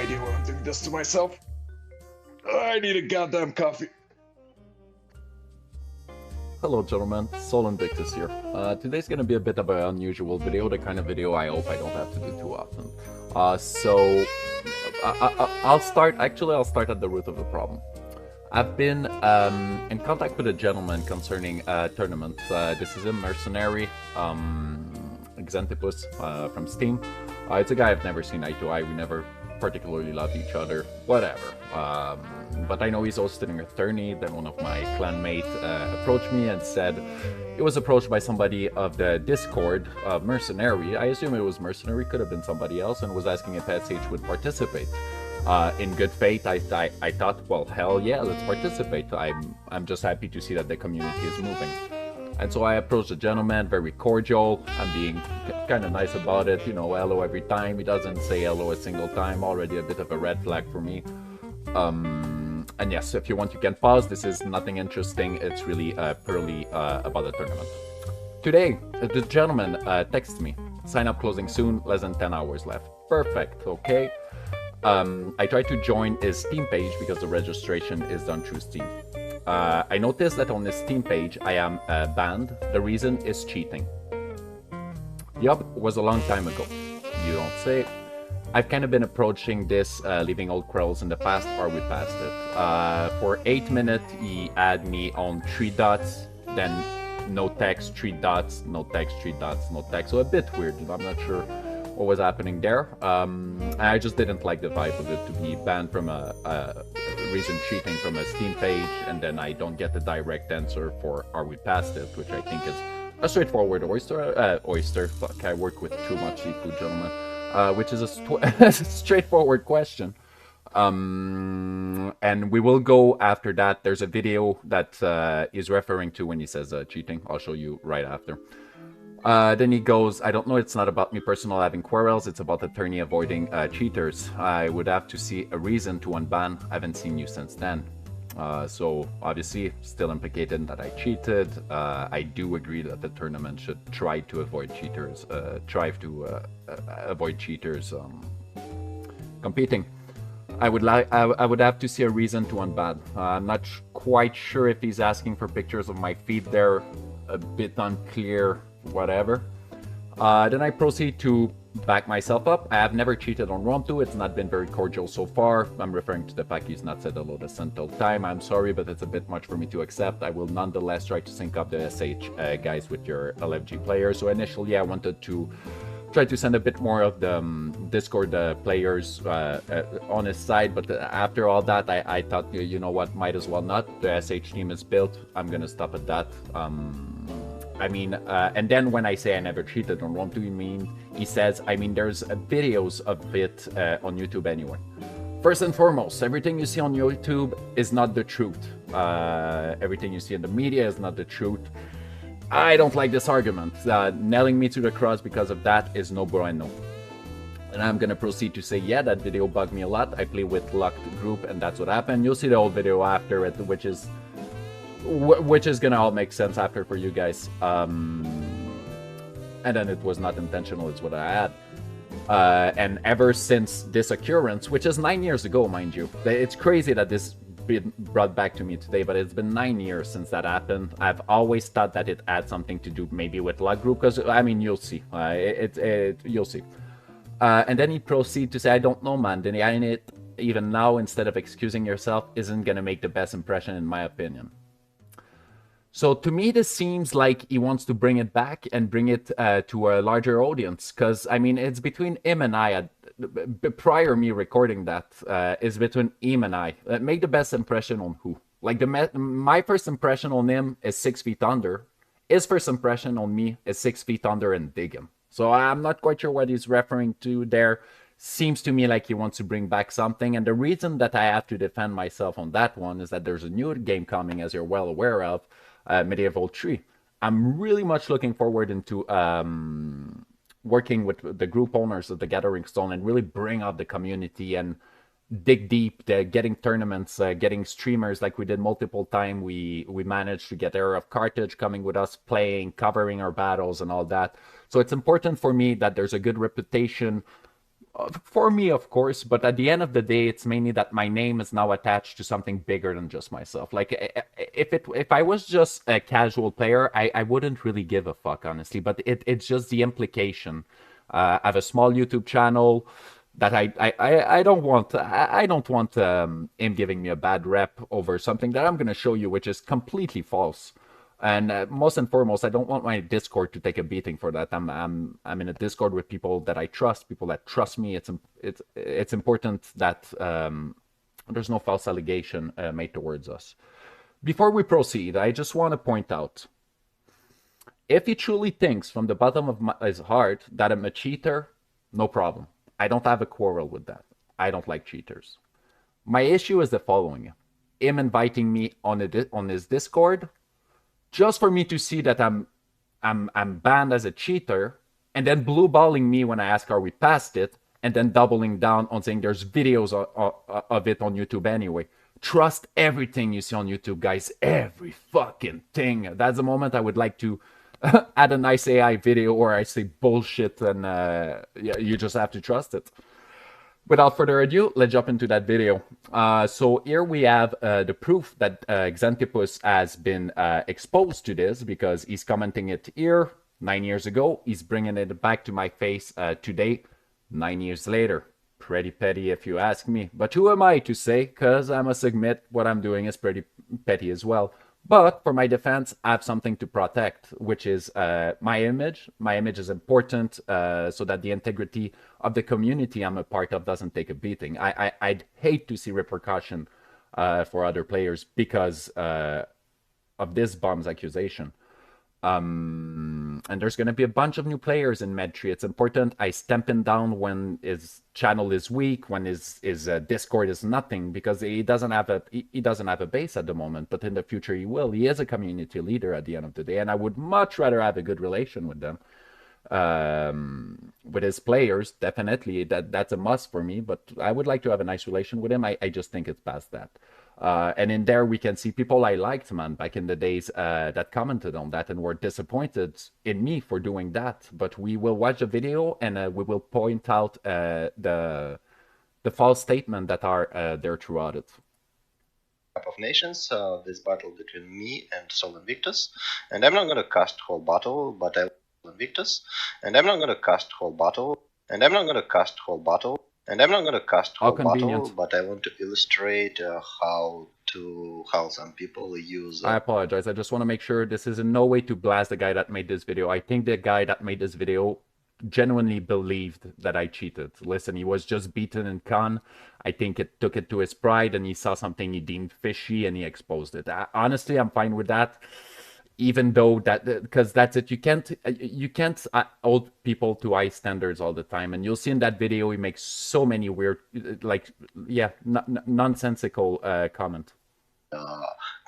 idea why I'm doing this to myself. I need a goddamn coffee. Hello gentlemen, Sol Invictus here. Today's gonna be a bit of an unusual video, the kind of video I hope I don't have to do too often. I'll start at the root of the problem. I've been in contact with a gentleman concerning a tournament. This is a mercenary, Xanthippos from Steam. It's a guy I've never seen eye to eye, we never particularly loved each other, whatever. But I know he's hosting a tourney. Then one of my clanmates approached me and said he was approached by somebody of the Discord, Mercenary. I assume it was Mercenary, could have been somebody else, and was asking if SH would participate. In good faith, I thought, well, hell yeah, let's participate. I'm just happy to see that the community is moving. And so I approached the gentleman, very cordial. I'm being kind of nice about it, you know, hello every time. He doesn't say hello a single time, already a bit of a red flag for me. And yes, if you want, you can pause. This is nothing interesting. It's really purely about the tournament. Today, the gentleman texts me. Sign up closing soon, less than 10 hours left. Perfect, okay. I tried to join his Steam page because the registration is done through Steam. I noticed that on his Steam page, I am banned. The reason is cheating. Yup, was a long time ago. You don't say. I've kind of been approaching this, leaving old quarrels in the past, or we passed it. For 8 minutes, he had me on 3 dots, then no text, 3 dots, no text, 3 dots, no text. So a bit weird, I'm not sure what was happening there. I just didn't like the vibe of it, to be banned from a reason cheating from a Steam page, and then I don't get the direct answer for are we past it, which I think is a straightforward oyster. Fuck, I work with too much seafood, gentlemen. Which is a straightforward question. And we will go after that. There's a video that is referring to when he says cheating. I'll show you right after. Then he goes, I don't know, it's not about me personal having quarrels, it's about the tourney avoiding cheaters. I would have to see a reason to unban. I haven't seen you since then. So obviously still implicated in that I cheated. I do agree that the tournament should try to avoid cheaters, avoid cheaters competing. I would have to see a reason to unban. I'm not quite sure if he's asking for pictures of my feet there, a bit unclear, whatever. Then I proceed to back myself up. I have never cheated on Rome 2. It's not been very cordial so far. I'm referring to the fact he's not said hello the central time. I'm sorry, but it's a bit much for me to accept. I will nonetheless try to sync up the SH guys with your LFG players. So initially I wanted to try to send a bit more of the Discord players on his side, but after all that I thought, you know what, might as well not. The SH team is built. I'm gonna stop at that. I mean, and then when I say I never cheated on Rome 2, he says, I mean, there's videos of it on YouTube anyway. First and foremost, everything you see on YouTube is not the truth. Everything you see in the media is not the truth. I don't like this argument. Nailing me to the cross because of that is no bueno. And I'm gonna proceed to say, yeah, that video bugged me a lot. I play with locked group and that's what happened. You'll see the old video after it, which is gonna all make sense after for you guys. And then it was not intentional, it's what I had. And ever since this occurrence, which is 9 years ago, mind you, it's crazy that this been brought back to me today, but it's been 9 years since that happened. I've always thought that it had something to do maybe with luck group, because I mean, you'll see. You'll see. And then he proceed to say, I don't know, man, denying it even now instead of excusing yourself isn't gonna make the best impression in my opinion. So to me, this seems like he wants to bring it back and bring it to a larger audience. Because, I mean, it's between him and I. Prior me recording that, is between him and I. Make the best impression on who? Like, my first impression on him is 6 feet under. His first impression on me is 6 feet under and dig him. So I'm not quite sure what he's referring to there. Seems to me like he wants to bring back something. And the reason that I have to defend myself on that one is that there's a new game coming, as you're well aware of. Medieval 3. I'm really much looking forward into working with the group owners of the Gathering Stone and really bring out the community and dig deep, getting tournaments, getting streamers like we did multiple times. We managed to get Era of Carthage coming with us, playing, covering our battles and all that. So it's important for me that there's a good reputation For me, of course, but at the end of the day, it's mainly that my name is now attached to something bigger than just myself. Like if I was just a casual player, I wouldn't really give a fuck, honestly. But it's just the implication. I have a small YouTube channel that I don't want. I don't want him giving me a bad rep over something that I'm gonna show you, which is completely false. And most and foremost, I don't want my Discord to take a beating for that. I'm in a Discord with people that I trust, people that trust me. It's important that there's no false allegation made towards us. Before we proceed, I just want to point out, if he truly thinks from the bottom of his heart that I'm a cheater, no problem. I don't have a quarrel with that. I don't like cheaters. My issue is the following: him inviting me on his Discord just for me to see that I'm banned as a cheater, and then blue balling me when I ask are we past it, and then doubling down on saying there's videos of it on YouTube anyway. Trust everything you see on YouTube, guys. Every fucking thing. That's the moment I would like to add a nice AI video where I say bullshit and you just have to trust it. Without further ado, let's jump into that video. So here we have the proof that Xanthippos has been exposed to this, because he's commenting it here 9 years ago. He's bringing it back to my face today, 9 years later. Pretty petty if you ask me. But who am I to say? Because I must admit what I'm doing is pretty petty as well. But for my defense, I have something to protect, which is my image. My image is important so that the integrity of the community I'm a part of doesn't take a beating. I'd hate to see repercussion for other players because of this bomb's accusation. And there's going to be a bunch of new players in Medtree. It's important I stamp him down when his channel is weak, when his Discord is nothing, because he doesn't have a base at the moment, but in the future he will. He is a community leader at the end of the day, and I would much rather have a good relation with them. With his players, definitely that's a must for me, but I would like to have a nice relation with him. I just think it's past that. And in there we can see people I liked, man, back in the days that commented on that and were disappointed in me for doing that. But we will watch the video and we will point out the false statement that are there throughout it. Of nations, this battle between me and Sol Invictus, and I'm not going to cast whole battle, but I Invictus, and I'm not going to cast whole battle, and I'm not going to cast whole battle, and I'm not going to cast whole battle, but I want to illustrate how some people use. I apologize. I just want to make sure this is in no way to blast the guy that made this video. I think the guy that made this video genuinely believed that I cheated. Listen, he was just beaten in con. I think it took it to his pride, and he saw something he deemed fishy, and he exposed it. Honestly, I'm fine with that. Even though that, because that's it, you can't hold people to high standards all the time. And you'll see in that video he makes so many weird, like, yeah, nonsensical comment.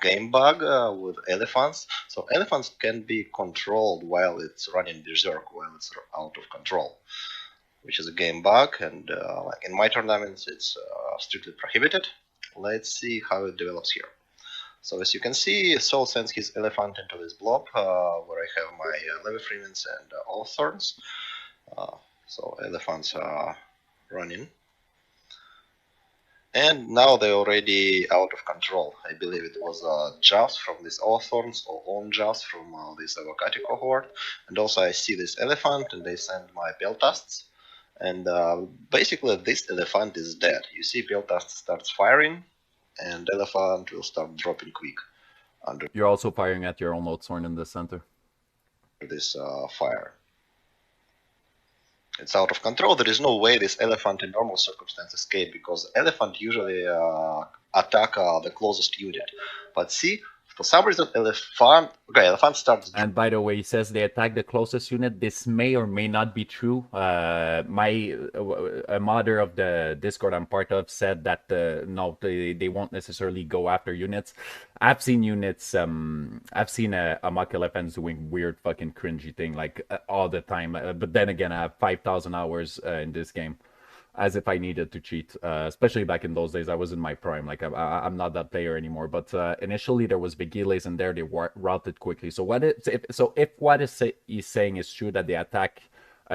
Game bug with elephants. So elephants can be controlled while it's running berserk, while it's out of control, which is a game bug, and like in my tournaments it's strictly prohibited. Let's see how it develops here. So as you can see, Sol sends his elephant into this blob where I have my levy freemans and all thorns. So elephants are running. And now they're already out of control. I believe it was Jaws from these Thorns or own Jaws from this Avocati cohort. And also I see this elephant and they send my Peltasts. And basically this elephant is dead. You see Peltast starts firing, and elephant will start dropping quick. You're also firing at your own Loadsworn in the center. This fire. It's out of control. There is no way this elephant in normal circumstances escape, because elephant usually attack the closest unit. But see, for some reason elephant starts. And by the way, he says they attack the closest unit. This may or may not be true. A modder of the Discord I'm part of said that no, they won't necessarily go after units. I've seen units. I've seen Amok elephants doing weird fucking cringy thing like all the time. But then again, I have 5,000 hours in this game. As if I needed to cheat, especially back in those days. I was in my prime. Like I'm not that player anymore. But initially there was Vigiles in there. They routed quickly. So if what he's saying is true, that they attack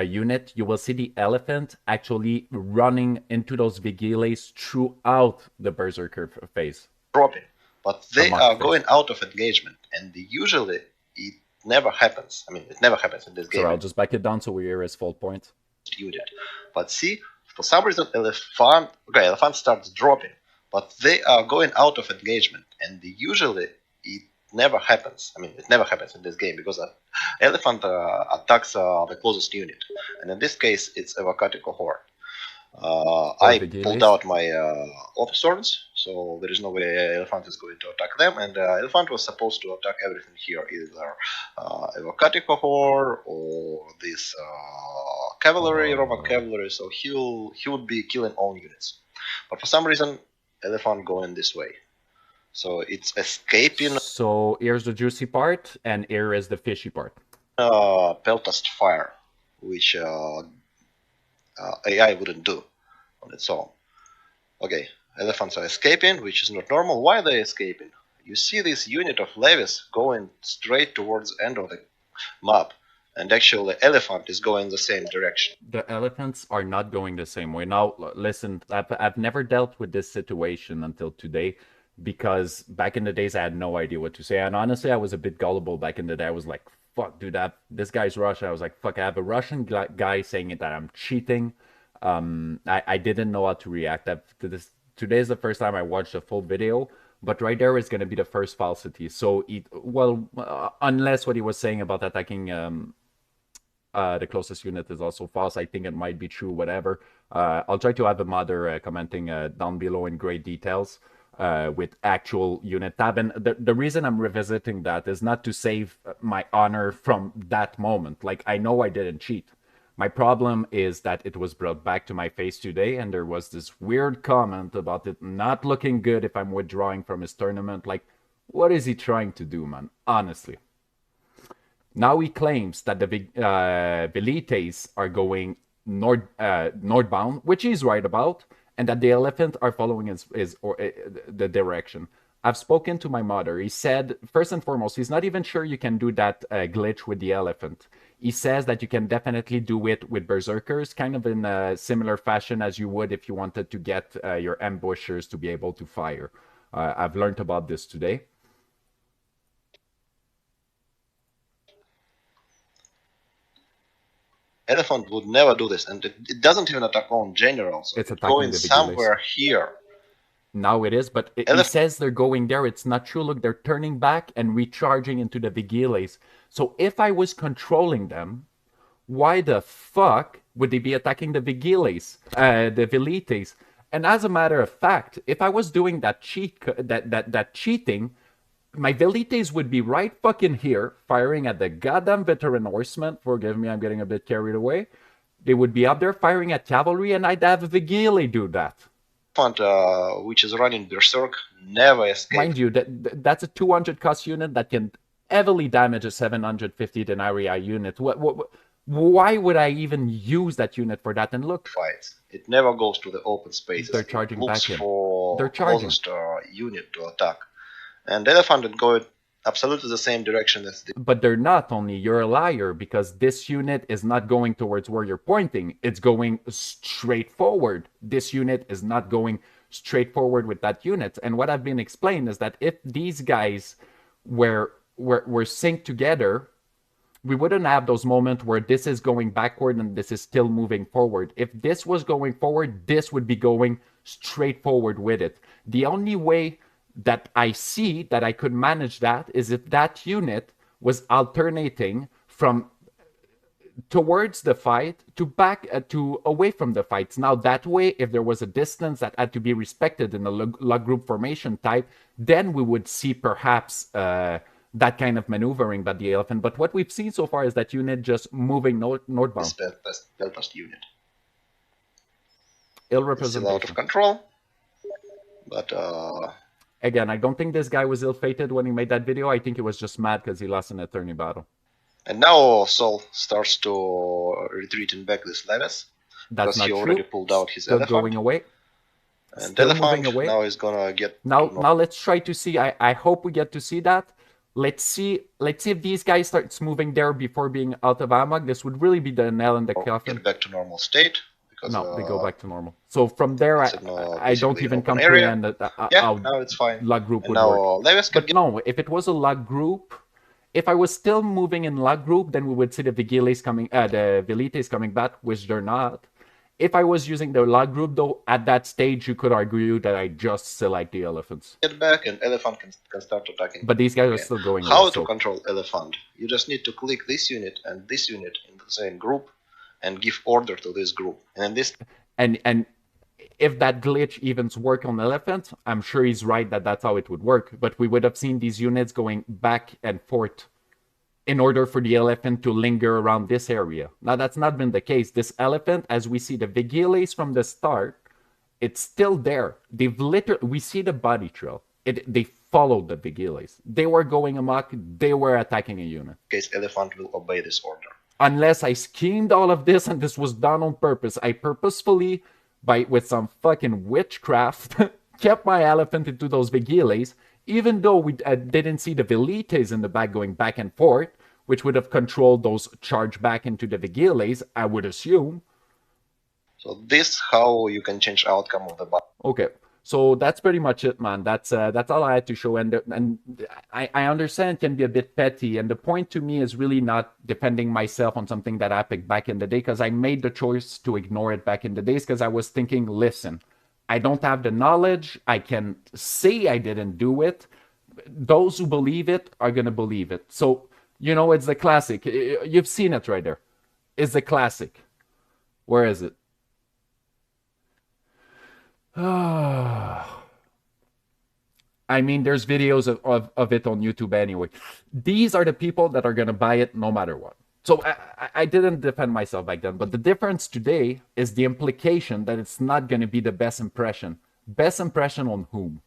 unit, you will see the elephant actually running into those vigiles throughout the berserker phase. Dropping, but they mock are phase. going out of engagement, and usually it never happens. I mean, it never happens in this game. So I'll just back it down so we hear his full point. Unit. But see, for some reason, elephant starts dropping, but they are going out of engagement, and usually it never happens. I mean, it never happens in this game because an elephant attacks the closest unit, and in this case, it's Evocati cohort. I pulled out my swords, so there is no way elephant is going to attack them, and elephant was supposed to attack everything here, either Evocati cohort or this cavalry, Roman cavalry. So he would be killing all units, but for some reason, elephant going this way. So it's escaping. So here's the juicy part, and here is the fishy part. Peltast fire, which AI wouldn't do on its own. Okay, elephants are escaping, which is not normal. Why are they escaping? You see this unit of levies going straight towards the end of the map, and actually elephant is going the same direction. The elephants are not going the same way. Now, listen, I've never dealt with this situation until today, because back in the days I had no idea what to say, and honestly I was a bit gullible back in the day. I was like, fuck, dude, this guy's Russian. I was like, fuck, I have a Russian guy saying that I'm cheating. I didn't know how to react. Today is the first time I watched a full video, but right there is going to be the first falsity. So, unless what he was saying about attacking the closest unit is also false, I think it might be true, whatever. I'll try to have a mother commenting down below in great details. With actual unit tab, and the reason I'm revisiting that is not to save my honor from that moment. Like, I know I didn't cheat. My problem is that it was brought back to my face today, and there was this weird comment about it not looking good if I'm withdrawing from his tournament. Like, what is he trying to do, man? Honestly. Now he claims that the Velites are going northbound, which he's right about, and that the elephant are following the direction. I've spoken to my mother. He said, first and foremost, he's not even sure you can do that glitch with the elephant. He says that you can definitely do it with berserkers, kind of in a similar fashion as you would if you wanted to get your ambushers to be able to fire. I've learned about this today. Elephant would never do this, and it doesn't even attack on generals. So it's going somewhere here. Now it is, but he says they're going there. It's not true. Look, they're turning back and recharging into the vigiles. So if I was controlling them, why the fuck would they be attacking the vigiles, the velites? And as a matter of fact, if I was doing that cheating, my velites would be right fucking here, firing at the goddamn veteran horsemen. Forgive me, I'm getting a bit carried away. They would be up there firing at cavalry, and I'd have a vigile do that. Which is running berserk, never escapes. Mind you, that's a 200 cost unit that can heavily damage a 750 denarii unit. Why would I even use that unit for that? And look, fights. It never goes to the open spaces. They're charging back in. They're charging. Closest unit to attack. And the elephant would go absolutely the same direction as the... But they're not. Only you're a liar, because this unit is not going towards where you're pointing. It's going straight forward. This unit is not going straight forward with that unit. And what I've been explained is that if these guys were synced together, we wouldn't have those moments where this is going backward and this is still moving forward. If this was going forward, this would be going straight forward with it. The only way that I see that I could manage that is if that unit was alternating from towards the fight to back to away from the fights. Now that way, if there was a distance that had to be respected in the log group formation type, then we would see perhaps that kind of maneuvering by the elephant. But what we've seen so far is that unit just moving northbound. This unit. Ill representation. It's still out of control, but again, I don't think this guy was ill-fated when he made that video. I think he was just mad because he lost an attorney battle. And now Sol starts to retreating back this levies. That's not he true. Already pulled out his Still elephant. Going away. And the elephant now is gonna get... Now let's try to see. I hope we get to see that. Let's see if these guys starts moving there before being out of ammo. This would really be the nail in the Or coffin. get back to normal state because No, they go back to normal. So from there, it's in I don't basically an even open area. comprehend Yeah, how now it's fine. luck group And would now work. Lewis can But get. no, if it was a luck group, if I was still moving in luck group, then we would see the the Velites coming back, which they're not. If I was using the luck group, though, at that stage, you could argue that I just select the elephants. Get back and elephant can start attacking. But these guys are again. still going How away. to So control elephant? You just need to click this unit and this unit in the same group and give order to this group. And this and if that glitch even work on elephant, I'm sure he's right that that's how it would work. But we would have seen these units going back and forth in order for the elephant to linger around this area. Now that's not been the case. This elephant, as we see the Vigiles from the start, it's still there. They've literally, we see the body trail. They followed the Vigiles. They were going amok. They were attacking a unit. case elephant will obey this order. Unless I schemed all of this and this was done on purpose. I purposefully, with some fucking witchcraft, kept my elephant into those Vigiles, even though we didn't see the Velites in the back going back and forth, which would have controlled those charge back into the Vigiles, I would assume. So this how you can change outcome of the battle. Okay, so that's pretty much it, man. That's all I had to show, and I understand it can be a bit petty, and the point to me is really not defending myself on something that happened back in the day, because I made the choice to ignore it back in the days, because I was thinking, listen, I don't have the knowledge. I can say I didn't do it. Those who believe it are gonna believe it. So it's the classic. You've seen it right there. It's the classic. Where is it? I mean, there's videos of it on YouTube anyway. These are the people that are going to buy it no matter what. So I didn't defend myself back then. But the difference today is the implication that it's not going to be the best impression. Best impression on whom?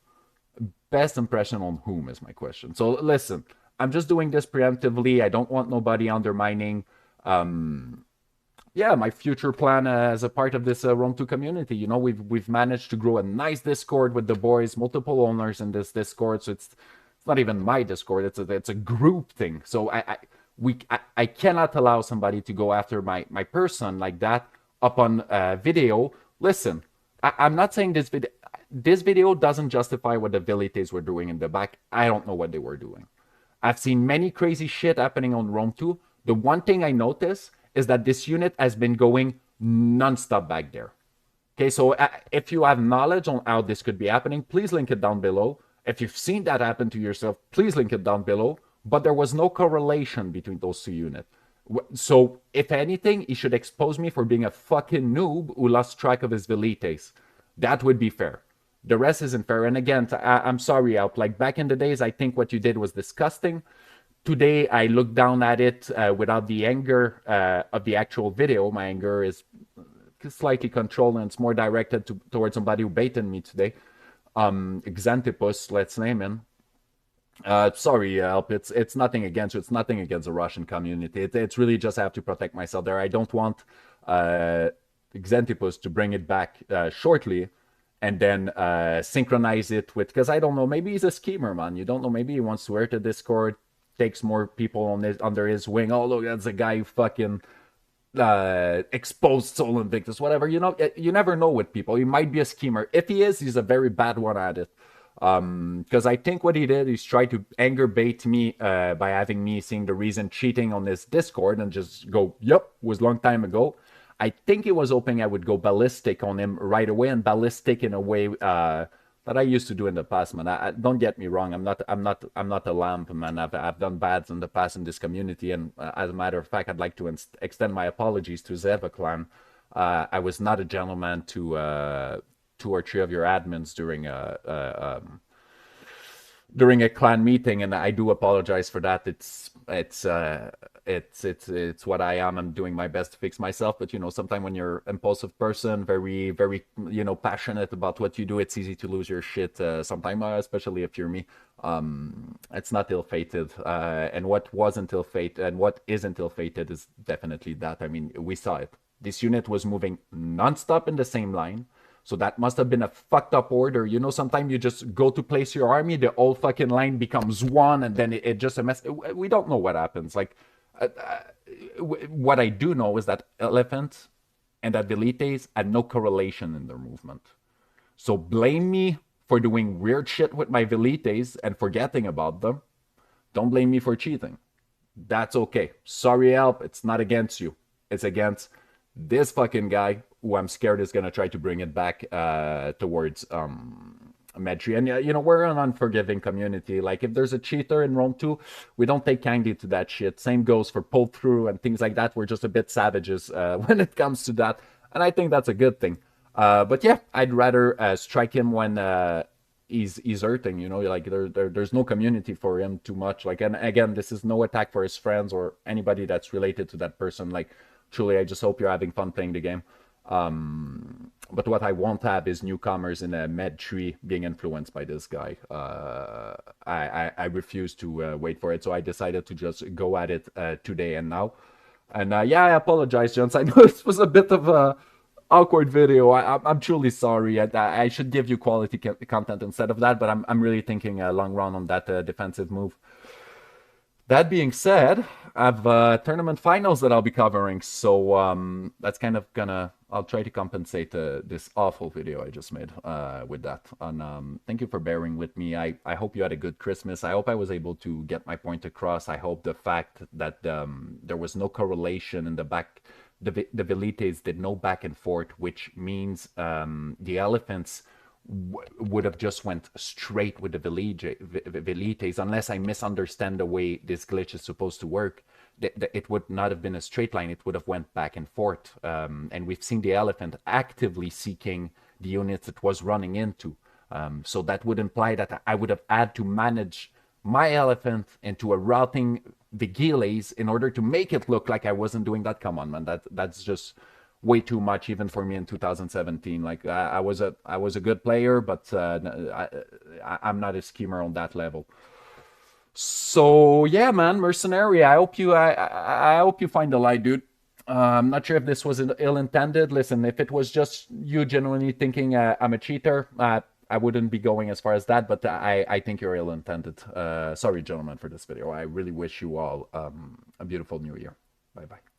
Best impression on whom is my question. So listen, I'm just doing this preemptively. I don't want nobody undermining my future plan as a part of this Rome 2 community. We've managed to grow a nice Discord with the boys, multiple owners in this Discord. So it's not even my Discord. It's a group thing. So I cannot allow somebody to go after my person like that up on video. Listen, I'm not saying this video doesn't justify what the Velites were doing in the back. I don't know what they were doing. I've seen many crazy shit happening on Rome 2. The one thing I notice is that this unit has been going non-stop back there. Okay, so if you have knowledge on how this could be happening, please link it down below. If you've seen that happen to yourself, please link it down below. But there was no correlation between those two units. So, if anything, he should expose me for being a fucking noob who lost track of his Velites. That would be fair. The rest isn't fair. And again, I'm sorry, Alp. Like, back in the days, I think what you did was disgusting. Today, I look down at it without the anger of the actual video. My anger is slightly controlled, and it's more directed towards somebody who baited me today. Xanthippos, let's name him. Sorry, Alp. It's nothing against you. It's nothing against the Russian community. It's really just I have to protect myself there. I don't want Xanthippos to bring it back shortly and then synchronize it with, because I don't know, maybe he's a schemer, man. You don't know. Maybe he wants to hurt the Discord, takes more people under his wing. Oh, look, that's a guy who fucking exposed Soul Invictus, whatever. You never know with people. He might be a schemer. If he is, he's a very bad one at it. Because I think what he did is try to anger bait me by having me seeing the reason cheating on this Discord and just go, yep, was a long time ago. I think he was hoping I would go ballistic on him right away, and ballistic in a way that I used to do in the past, man. Don't get me wrong. I'm not a lamp, man. I've done bads in the past in this community, and as a matter of fact, I'd like to extend my apologies to Zeva clan. I was not a gentleman to 2 or 3 of your admins during a clan meeting, and I do apologize for that. It's what I am. I'm doing my best to fix myself, but sometimes when you're an impulsive person, very very passionate about what you do, it's easy to lose your shit sometimes, especially if you're me. It's not ill-fated, and what wasn't ill-fated and what isn't ill-fated is definitely that. I mean, we saw it. This unit was moving non-stop in the same line. So that must have been a fucked up order. You know, sometimes you just go to place your army, the whole fucking line becomes one, and then it just a mess. We don't know what happens. Like, what I do know is that elephants and abilities had no correlation in their movement. So blame me for doing weird shit with my velites and forgetting about them. Don't blame me for cheating. That's okay. Sorry, Alp. It's not against you. It's against this fucking guy who I'm scared is gonna try to bring it back towards Medri. And you know, we're an unforgiving community. Like, if there's a cheater in Rome 2, we don't take kindly to that shit. Same goes for pull through and things like that. We're just a bit savages when it comes to that, and I think that's a good thing. But yeah, I'd rather strike him when he's hurting. You know, like there's no community for him too much. Like, and again, this is no attack for his friends or anybody that's related to that person. Like, truly, I just hope you're having fun playing the game. But what I won't have is newcomers in a med tree being influenced by this guy. I refuse to wait for it, so I decided to just go at it today and now. And yeah, I apologize, gents. I know this was a bit of a awkward video. I'm truly sorry. I should give you quality content instead of that, but I'm really thinking a long run on that defensive move. That being said, I have tournament finals that I'll be covering, so that's kind of gonna... I'll try to compensate this awful video I just made with that. And thank you for bearing with me. I hope you had a good Christmas. I hope I was able to get my point across. I hope the fact that there was no correlation in the back... The velites did no back and forth, which means the elephants would have just went straight with the velites, unless I misunderstand the way this glitch is supposed to work. It would not have been a straight line. It would have went back and forth. And we've seen the elephant actively seeking the units it was running into. So that would imply that I would have had to manage my elephant into a routing vigiles in order to make it look like I wasn't doing that. Come on, man. That's just way too much, even for me in 2017. Like, I was a good player, but I'm not a schemer on that level. So yeah, man, mercenary. I hope you find the light, dude. I'm not sure if this was ill-intended. Listen, if it was just you genuinely thinking I'm a cheater, I wouldn't be going as far as that, but I think you're ill-intended. Sorry, gentlemen, for this video. I really wish you all a beautiful new year. Bye-bye.